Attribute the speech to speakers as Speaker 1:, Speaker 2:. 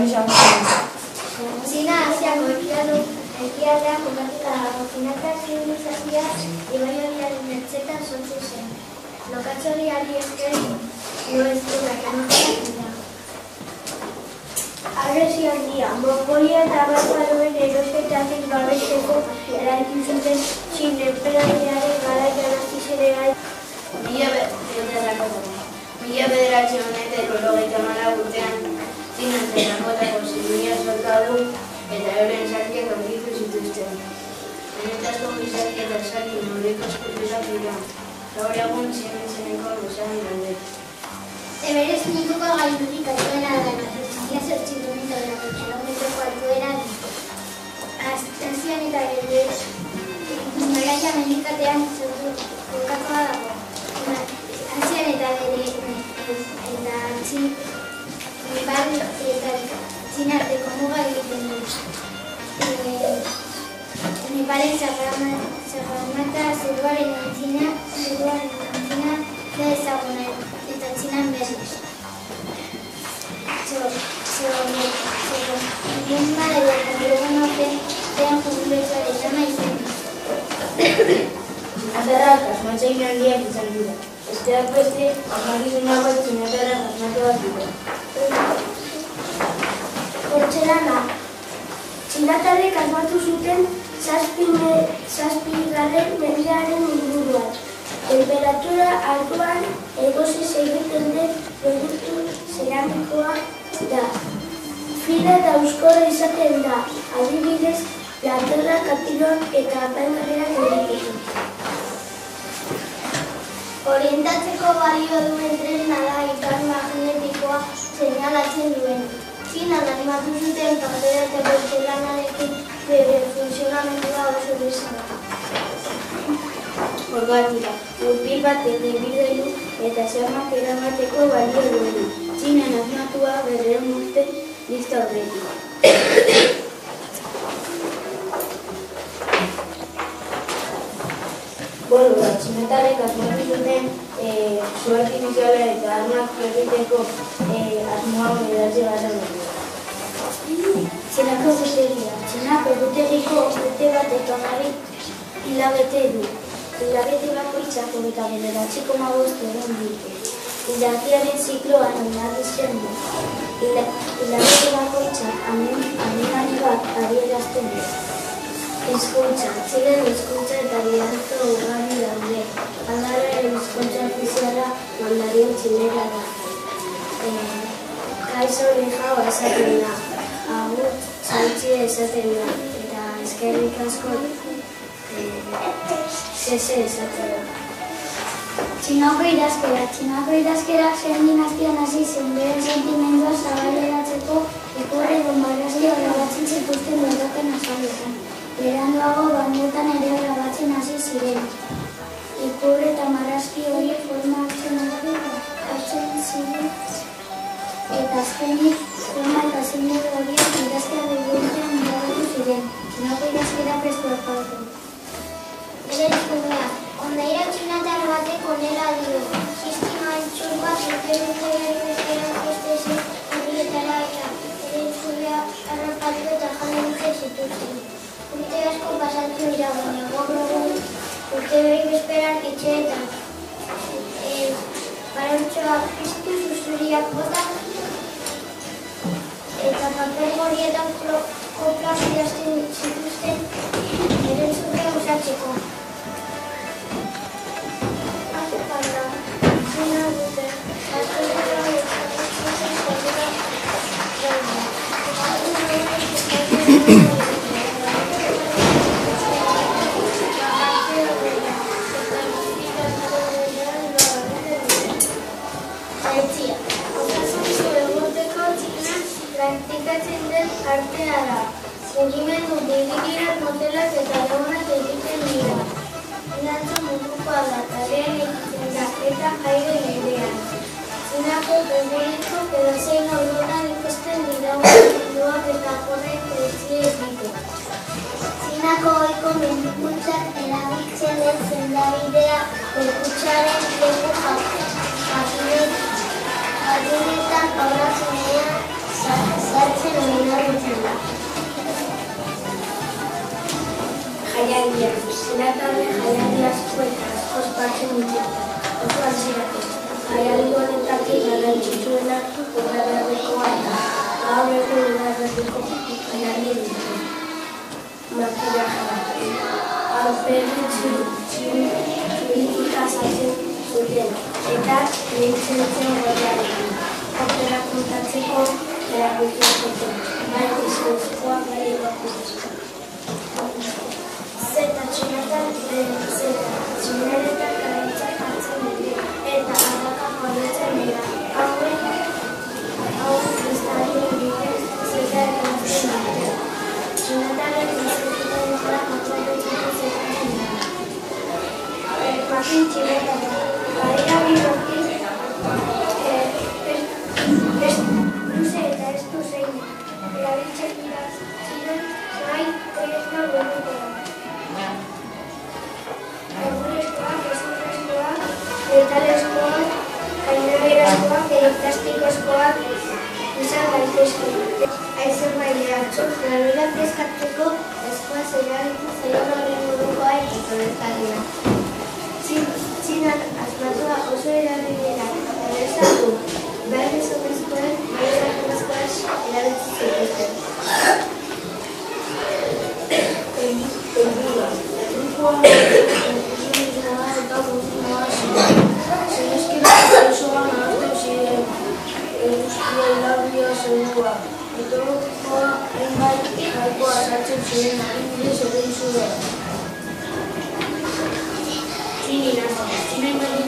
Speaker 1: Txina Asiako ekialdean kokatuta dago. Txinatar zibilizazioa ibaioiaren ertzetan sortu zen. Lokatxoriari esker loezturak anogenak dira. Harresi handia, Mongolia eta barbaroen erosketatik babesteko eraikin zuten Txin enperadorearen garaian hasi zen eraik. 1984 urtean Txinan terrakotako 6.000 soldadu eta euren sarkiak aurkitu zituzten. Benetazko gizarki eta sarki nordiko eskulturak dira. Gaur egun zientzioneko luzaren alde. Everesteko gailurik altuena da, Mila 800 kilometroko altuera da. Asian eta Himalaia mendikatean kokatua dago. Asian eta Txinarteko muga egiten du. Nepalen zaparmata zeruaren antzina da ezaguna eta Txinan bezuz. Zemba edo kondugun ortean jubiletuaren zama izan.
Speaker 2: Atarrak asmatzaile handiak izan dira. Besteak beste, asmakizunagoak txinatarrak asmatu bat dira.
Speaker 1: Portzelana. Txinatarrek asmatu zuten 7. mendearen inguruan. Temperatura altuan egoziz egiten den produktu zeramikoa da. Fina eta euskorra izaten da, adibidez, platerrak, katiloak eta apaingarriak egiteko. Orientatzeko balio duen tresna da ikar magnetikoa seinalatzen duen. Txinan animatu zuten partera eta portzelanarekin bere funtzionamendua oso bezala.
Speaker 2: Orgatira, gurpil batek ibilgailu eta zermak eramateko balio duena. Txinan asmatua 200 urte lista horretik. Txinatarrek asmatu zuten su artifiziala eta armak egiteko asmoa bederatzi gara dugu.
Speaker 1: Txinako egutegia. Txinako egutegiko urte bat eta 12 hilabete du. Hilabete bakoitzak 29,5 egun ditu. Hilabtearen zikloan oinarritzen du. Hilabete bakoitzak amenari bat adierazten du. Hizkuntza. Txilen hizkuntza eta dialekto ugari daude. Aldarraren hizkuntza ofiziala mandarin txinera da. Kaixo lehau esaten da. Agur txaitxia esaten da. Eta eskerrik asko sese esaten da. Txinako idazkera. Txinako idazkera zen dinastian hasi zen bere sentimendua zabaleratzeko ikur edo marrazkia grabatzen zituzten bertaten azaletan. Beranduago bandetan ere grabatzen hasi ziren. Ikur eta marrazki horiek forma hartzen ziren. Eta azkenik forma eta zinero horiek idazkera begiruten grabatu ziren. Txinako idazkera prestuak pautu. Eretzkumea. Ondaira txinatar batek onera dio. Sistema entzur bat urte-urtearen bezkeran festezen horrietara eta eretzkumea harrapatu eta jale dute zituzten. Urte asko pasatu dira, baina gaur egun urte behin bezperan etxeetan. Barontxoa piztu, zuzuriak bota eta papel gorrietan koplak idazten zituzten erentzumea usatzeko. Praktikatzen den artea da. Mugimendu dibidirak motelak eta lehonak egiten dira. Dantza mundukoa da, talean egiten da, eta aire leidean. Txinako berbiriko edozein orduan ikusten dira munduak eta horrek preziez ditu. Txinako ohiko mendikuntzak erabiltzen den zendabidea gorputzaren leku jakinetan aurratzenean sartzen
Speaker 2: zen dituzte. Oso hasieratik. Jaialdi honetatik garrantzitsuena udaberrikoa eta gaur egun udaberriko jaialdi ditu. Makillajea. Aurpegi txuritika sartzen zuten eta lehitzen zen gorriarekin. Opera kontatzeko erabiltzen zuten, bai diskurtsoa bai erabiltzeko. Zeta tximeretak garaitzak hartzen dute eta arrakak horretzen dira. Hau kristali egiten zeta erantzen dute. Tximetaren izketan dira kontroletzeko zetatzen dira. Makin tximetak badira biloki luze eta ez du zein erabiltzen dira ziren nahi tresna burukoa. Egurezkoak, ezurrezkoak, metalezkoak, kainaberazkoak edo plastikozkoak izan daitezke. Haizen baileatzuk, granula freskatzeko ezkoa zerabiltzen zailorren burukoa eta zorezalia. Txinak asmatua oso erabilerak erreza du. Behar gizonezkoen, behar gizonezkoaz erabiltzen zituzten. Grupoa, eta guztimoa ziren. Zenezkera osoa nahazten ziren. Eguzkia hilabia zendua. Mitologikoa hainbat jaiko azaltzen ziren adibidez egin zuen. Txini nazi.